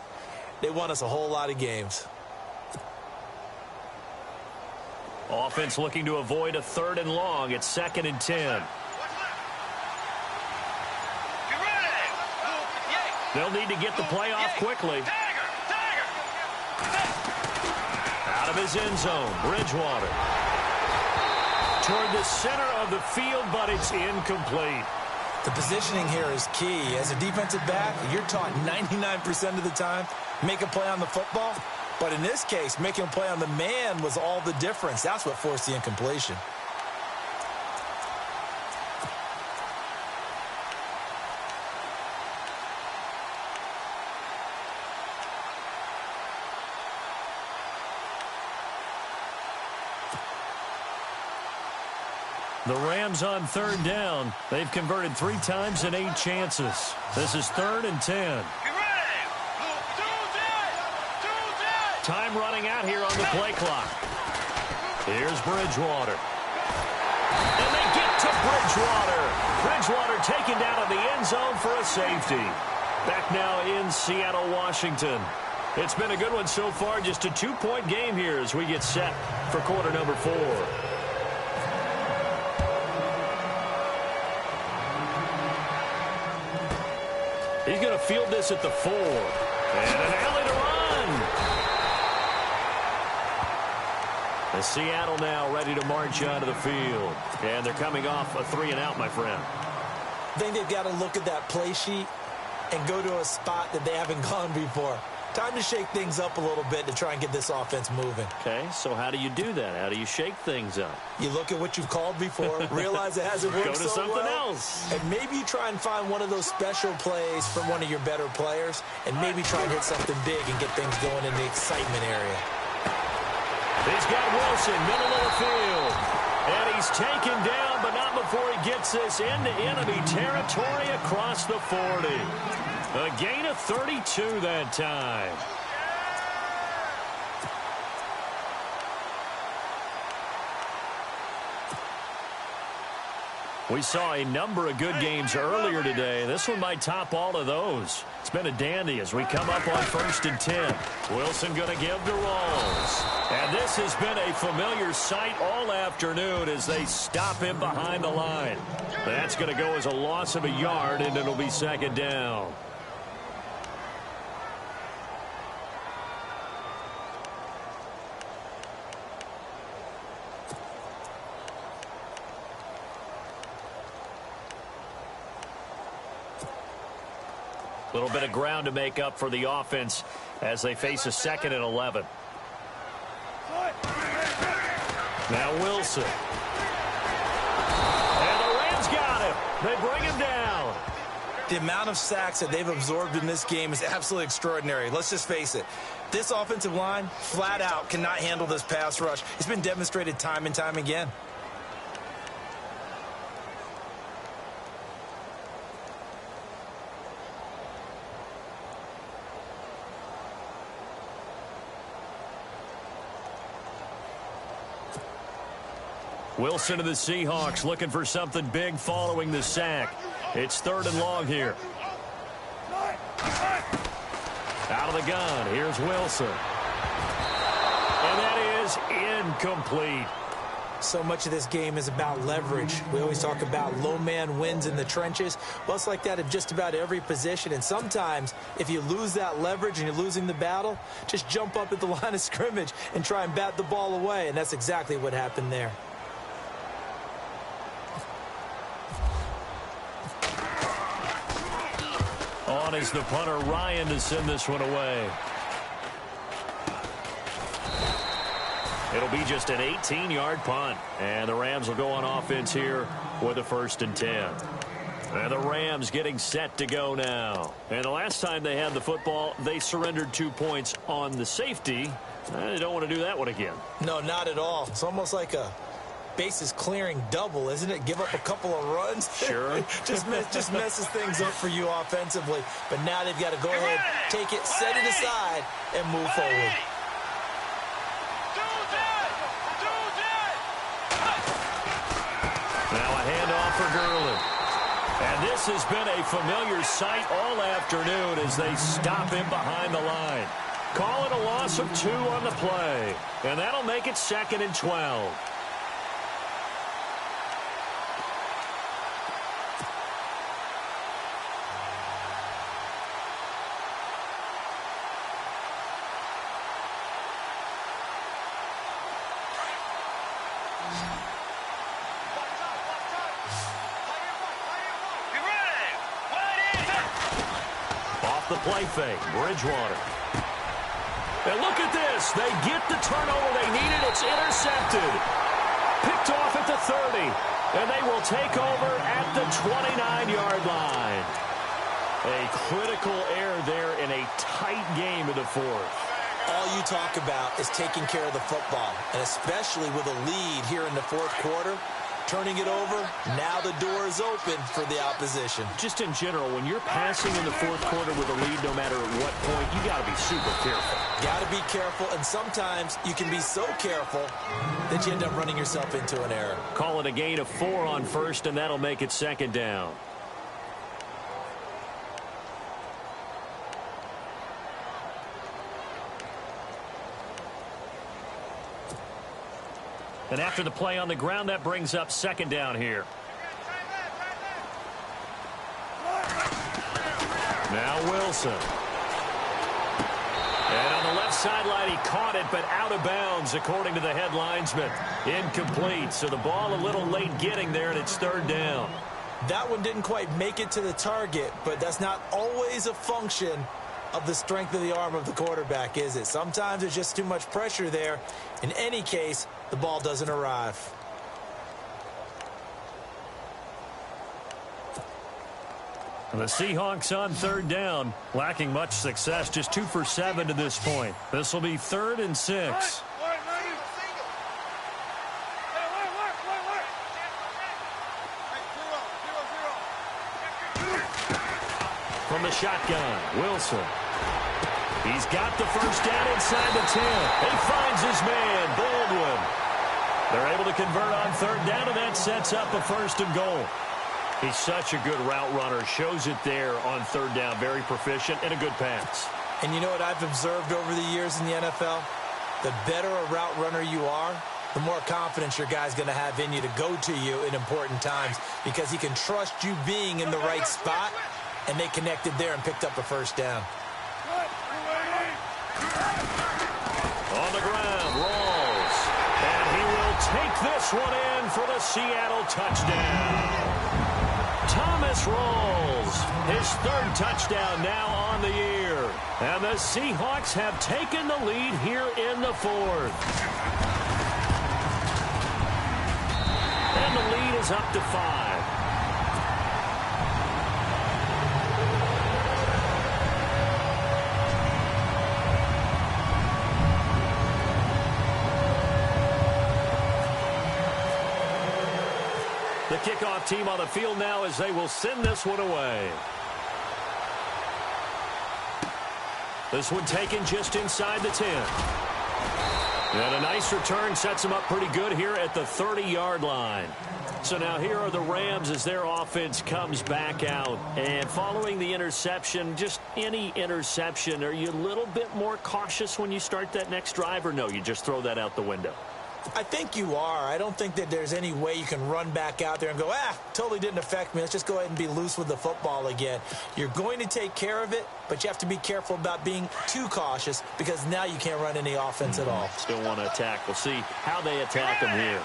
they won us a whole lot of games. Offense looking to avoid a 3rd and long. It's 2nd and 10. They'll need to get the play off quickly. Out of his end zone, Bridgewater. Toward the center of the field, but it's incomplete. The positioning here is key. As a defensive back, you're taught 99% of the time, make a play on the football. But in this case, making a play on the man was all the difference. That's what forced the incompletion. The Rams on 3rd down. They've converted 3 times in 8 chances. This is 3rd and 10. Time running out here on the play clock. Here's Bridgewater. And they get to Bridgewater. Bridgewater taken down in the end zone for a safety. Back now in Seattle, Washington. It's been a good one so far. Just a 2-point game here as we get set for quarter number 4. He's going to field this at the 4. And an alley to run. And Seattle now ready to march onto the field. And they're coming off a 3-and-out, my friend. I think they've got to look at that play sheet and go to a spot that they haven't gone before. Time to shake things up a little bit to try and get this offense moving. Okay, so how do you do that? How do you shake things up? You look at what you've called before, realize it hasn't worked so well. Go to something else. And maybe you try and find one of those special plays from one of your better players, and maybe try and hit something big and get things going in the excitement area. He's got Wilson, middle of the field. And he's taken down, but not before he gets this into enemy territory across the 40. A gain of 32 that time. We saw a number of good games earlier today. This one might top all of those. It's been a dandy as we come up on 1st and 10. Wilson going to give to Rawls. And this has been a familiar sight all afternoon as they stop him behind the line. That's going to go as a loss of a yard, and it'll be 2nd down. A little bit of ground to make up for the offense as they face a 2nd and 11. Now Wilson. And the Rams got him. They bring him down. The amount of sacks that they've absorbed in this game is absolutely extraordinary. Let's just face it. This offensive line, flat out, cannot handle this pass rush. It's been demonstrated time and time again. Wilson to the Seahawks looking for something big following the sack. It's 3rd and long here. Out of the gun. Here's Wilson. And that is incomplete. So much of this game is about leverage. We always talk about low man wins in the trenches. Well, it's like that in just about every position. And sometimes, if you lose that leverage and you're losing the battle, just jump up at the line of scrimmage and try and bat the ball away. And that's exactly what happened there. On is the punter, Ryan, to send this one away. It'll be just an 18-yard punt. And the Rams will go on offense here with a 1st and 10. And the Rams getting set to go now. And the last time they had the football, they surrendered 2 points on the safety. They don't want to do that one again. No, not at all. It's almost like a bases clearing double, isn't it? Give up a couple of runs. Sure. just messes things up for you offensively. But now they've got to go ahead, take it, set it aside, and move forward. Now a handoff for Gurley. And this has been a familiar sight all afternoon as they stop him behind the line. Call it a loss of 2 on the play. And that'll make it 2nd and 12. The play fake, Bridgewater. And look at this. They get the turnover they needed. It's intercepted. Picked off at the 30. And they will take over at the 29-yard line. A critical error there in a tight game in the 4th. All you talk about is taking care of the football, and especially with a lead here in the 4th quarter. Turning it over, now the door is open for the opposition. Just in general, when you're passing in the 4th quarter with a lead, no matter at what point, you got to be super careful. Got to be careful, and sometimes you can be so careful that you end up running yourself into an error. Call it a gain of 4 on 1st, and that'll make it 2nd down. And after the play on the ground, that brings up 2nd down here. Now Wilson. And on the left sideline, he caught it, but out of bounds, according to the head linesman. Incomplete, so the ball a little late getting there, and it's 3rd down. That one didn't quite make it to the target, but that's not always a function of the strength of the arm of the quarterback, is it? Sometimes there's just too much pressure there. In any case, the ball doesn't arrive. And the Seahawks on 3rd down, lacking much success, just 2 for 7 to this point. This will be 3rd and 6. From the shotgun, Wilson. He's got the 1st down inside the 10. He finds his man, Baldwin. They're able to convert on third down, and that sets up a 1st and goal. He's such a good route runner. Shows it there on third down. Very proficient and a good pass. And you know what I've observed over the years in the NFL? The better a route runner you are, the more confidence your guy's going to have in you to go to you in important times because he can trust you being in the right spot, and they connected there and picked up a 1st down. On the ground, Rawls. And he will take this one in for the Seattle touchdown. Thomas Rawls, his 3rd touchdown now on the year. And the Seahawks have taken the lead here in the 4th. And the lead is up to 5. The kickoff team on the field now as they will send this one away. This one taken just inside the 10. And a nice return sets them up pretty good here at the 30-yard line. So now here are the Rams as their offense comes back out. And following the interception, just any interception, are you a little bit more cautious when you start that next drive, or no, you just throw that out the window? I think you are. I don't think that there's any way you can run back out there and go, totally didn't affect me. Let's just go ahead and be loose with the football again. You're going to take care of it, but you have to be careful about being too cautious because now you can't run any offense at all. Still want to attack. We'll see how they attack them here.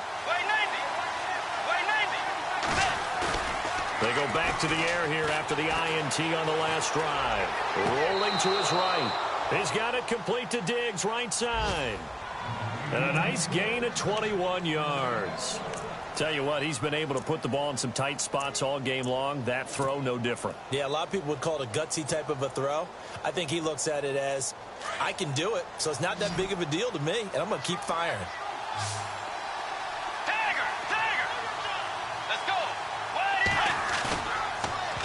They go back to the air here after the INT on the last drive. Rolling to his right. He's got it complete to Diggs, right side. And a nice gain of 21 yards. Tell you what, he's been able to put the ball in some tight spots all game long. That throw, no different. Yeah, a lot of people would call it a gutsy type of a throw. I think he looks at it as, I can do it, so it's not that big of a deal to me, and I'm going to keep firing. Tiger! Let's go!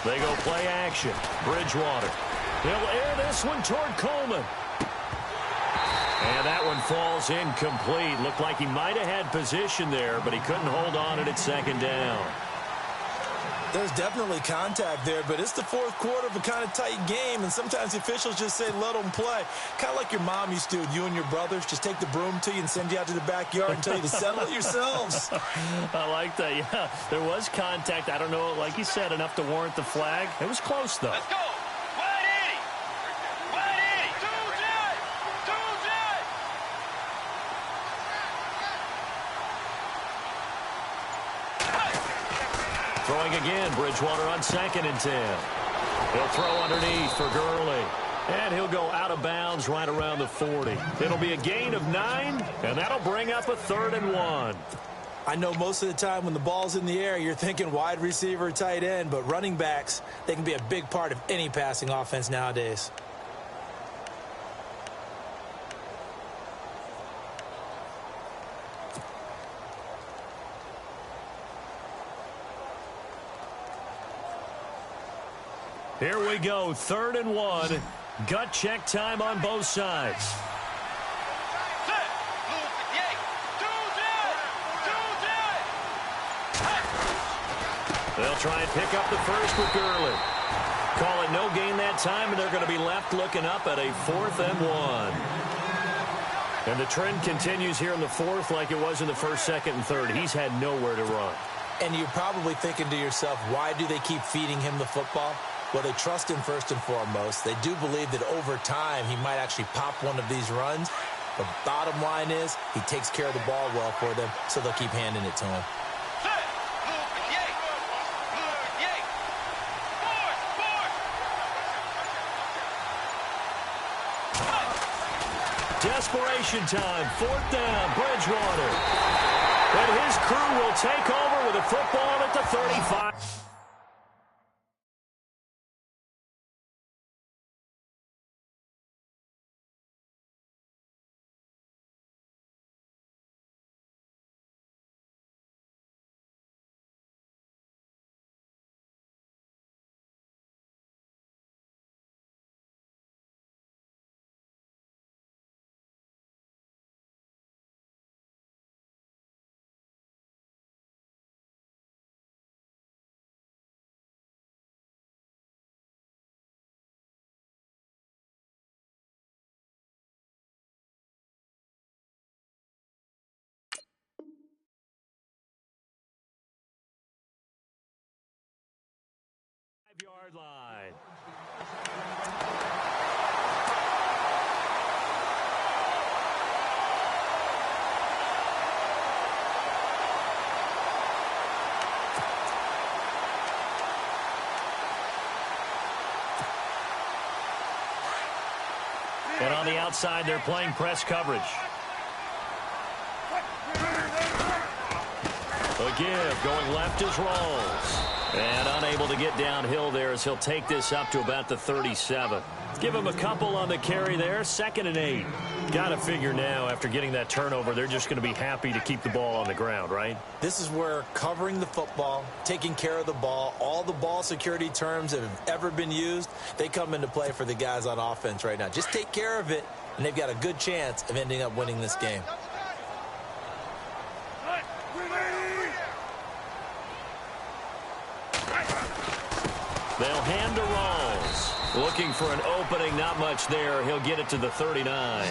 They go play action. Bridgewater. He'll air this one toward Coleman. And that one falls incomplete. Looked like he might have had position there, but he couldn't hold on it at 2nd down. There's definitely contact there, but it's the 4th quarter of a kind of tight game, and sometimes the officials just say, let them play. Kind of like your mom used to do with you and your brothers. Just take the broom to you and send you out to the backyard and tell you to settle it yourselves. I like that, yeah. There was contact. I don't know, like you said, enough to warrant the flag. It was close, though. Let's go! Throwing again, Bridgewater on 2nd and 10. He'll throw underneath for Gurley. And he'll go out of bounds right around the 40. It'll be a gain of 9, and that'll bring up a 3rd and 1. I know most of the time when the ball's in the air, you're thinking wide receiver, tight end, but running backs, they can be a big part of any passing offense nowadays. Here we go, 3rd and 1. Gut check time on both sides. They'll try and pick up the first with Gurley. Call it no gain that time, and they're going to be left looking up at a 4th and 1. And the trend continues here in the 4th like it was in the 1st, 2nd, and 3rd. He's had nowhere to run. And you're probably thinking to yourself, why do they keep feeding him the football? Well, they trust him first and foremost. They do believe that over time he might actually pop one of these runs. The bottom line is he takes care of the ball well for them, so they'll keep handing it to him. Desperation time, 4th down, Bridgewater. And his crew will take over with a football at the 35. yard line. And on the outside, they're playing press coverage. A give, going left as rolls. And unable to get downhill there as he'll take this up to about the 37. Give him a couple on the carry there, 2nd and 8. Got to figure now, after getting that turnover, they're just going to be happy to keep the ball on the ground, right? This is where covering the football, taking care of the ball, all the ball security terms that have ever been used, they come into play for the guys on offense right now. Just take care of it, and they've got a good chance of ending up winning this game. They'll hand to Rawls. Looking for an opening, not much there. He'll get it to the 39.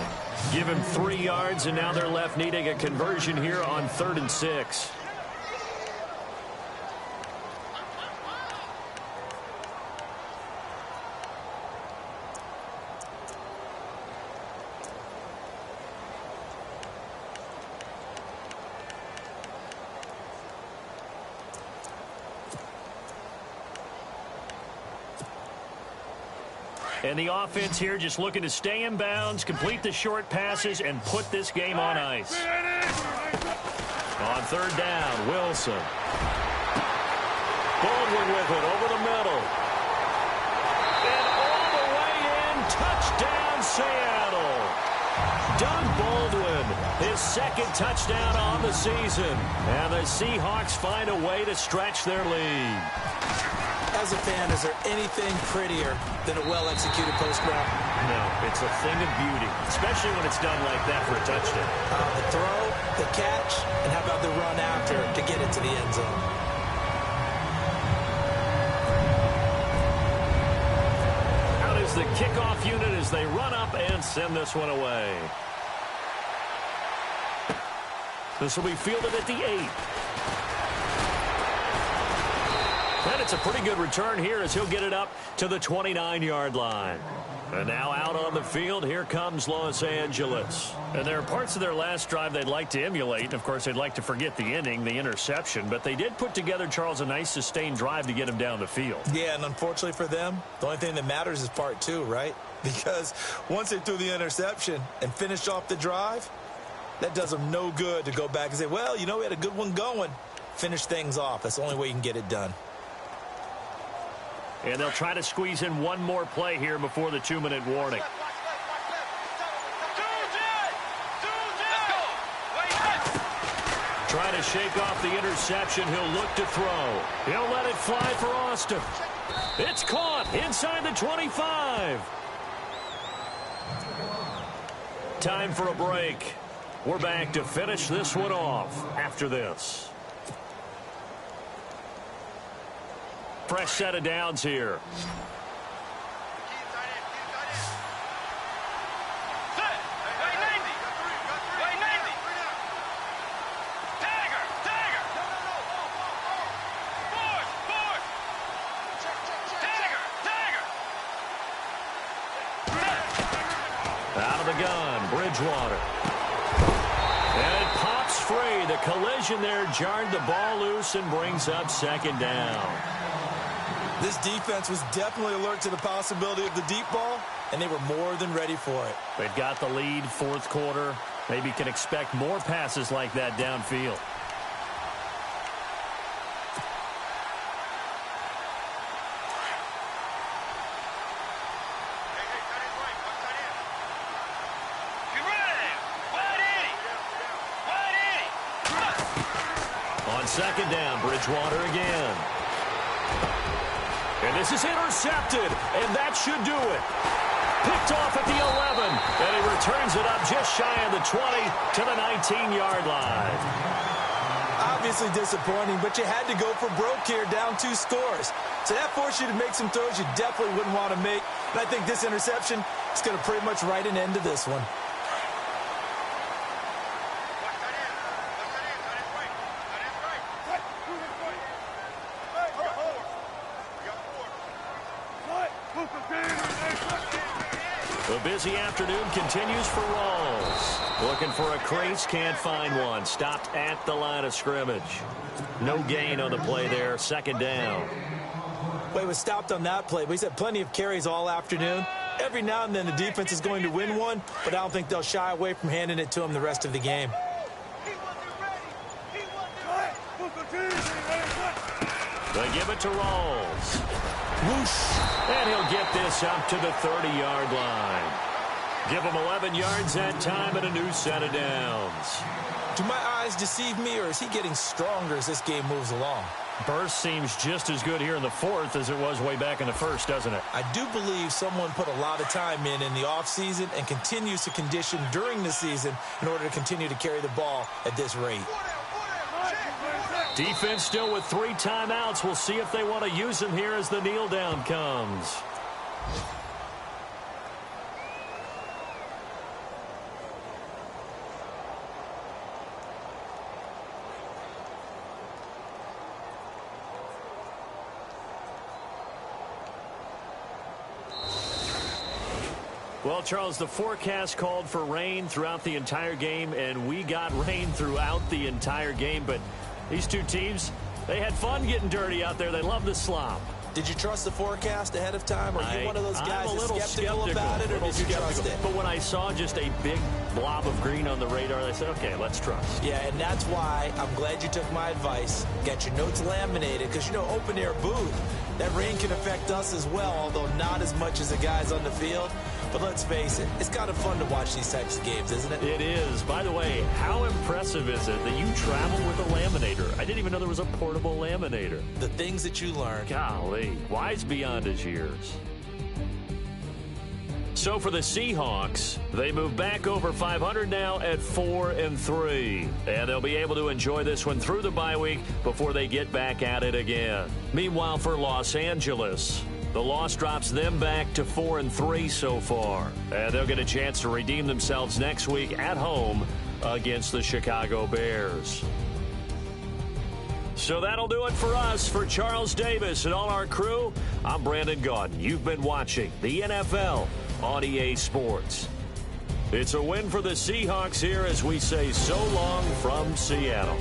Give him 3 yards, and now they're left needing a conversion here on 3rd and 6. And the offense here just looking to stay in bounds, complete the short passes, and put this game on ice. On 3rd down, Wilson. Baldwin with it over the middle. And all the way in, touchdown Seattle. Doug Baldwin, his 2nd touchdown on the season. And the Seahawks find a way to stretch their lead. As a fan, is there anything prettier than a well-executed post route? No, it's a thing of beauty, especially when it's done like that for a touchdown. The throw, the catch, and how about the run after to get it to the end zone? Out is the kickoff unit as they run up and send this one away. This will be fielded at the 8. And it's a pretty good return here as he'll get it up to the 29-yard line. And now out on the field, here comes Los Angeles. And there are parts of their last drive they'd like to emulate. Of course, they'd like to forget the inning, the interception. But they did put together, Charles, a nice sustained drive to get him down the field. Yeah, and unfortunately for them, the only thing that matters is part 2, right? Because once they threw the interception and finished off the drive, that does them no good to go back and say, well, you know, we had a good one going. Finish things off. That's the only way you can get it done. And they'll try to squeeze in one more play here before the 2-minute warning. Trying to shake off the interception. He'll look to throw. He'll let it fly for Austin. It's caught inside the 25. Time for a break. We're back to finish this one off after this. Fresh set of downs here. Out of the gun, Bridgewater. And it pops free. The collision there jarred the ball loose and brings up 2nd down. This defense was definitely alert to the possibility of the deep ball, and they were more than ready for it. They've got the lead, 4th quarter. Maybe can expect more passes like that downfield. On 2nd down, Bridgewater again. And this is intercepted, and that should do it. Picked off at the 11, and he returns it up just shy of the 20 to the 19-yard line. Obviously disappointing, but you had to go for broke here, down 2 scores. So that forced you to make some throws you definitely wouldn't want to make. And I think this interception is going to pretty much write an end to this one. The busy afternoon continues for Rawls. Looking for a crease, can't find one. Stopped at the line of scrimmage. No gain on the play there, second down. Well, he was stopped on that play, but he's had plenty of carries all afternoon. Every now and then the defense is going to win one, but I don't think they'll shy away from handing it to him the rest of the game. They give it to Rawls. Whoosh. And he'll get this up to the 30-yard line. Give him 11 yards that time and a new set of downs. Do my eyes deceive me, or is he getting stronger as this game moves along? Burst seems just as good here in the fourth as it was way back in the first, doesn't it? I do believe someone put a lot of time in the offseason and continues to condition during the season in order to continue to carry the ball at this rate. Defense still with 3 timeouts. We'll see if they want to use them here as the kneel down comes. Well, Charles, the forecast called for rain throughout the entire game, and we got rain throughout the entire game. But these two teams, they had fun getting dirty out there. They love the slop. Did you trust the forecast ahead of time? Or are you one of those guys that's skeptical about it, or did you trust it? But when I saw just a big blob of green on the radar, I said, okay, let's trust. Yeah, and that's why I'm glad you took my advice. Get your notes laminated, because, you know, open-air booth, that rain can affect us as well, although not as much as the guys on the field. But let's face it, it's kind of fun to watch these types of games, isn't it? It is. By the way, how impressive is it that you travel with a laminator? I didn't even know there was a portable laminator. The things that you learn. Golly, wise beyond his years. So for the Seahawks, they move back over 500 now at 4-3. And they'll be able to enjoy this one through the bye week before they get back at it again. Meanwhile, for Los Angeles, the loss drops them back to 4-3 so far. And they'll get a chance to redeem themselves next week at home against the Chicago Bears. So that'll do it for us. For Charles Davis and all our crew, I'm Brandon Gaudin. You've been watching the NFL on EA Sports. It's a win for the Seahawks here as we say so long from Seattle.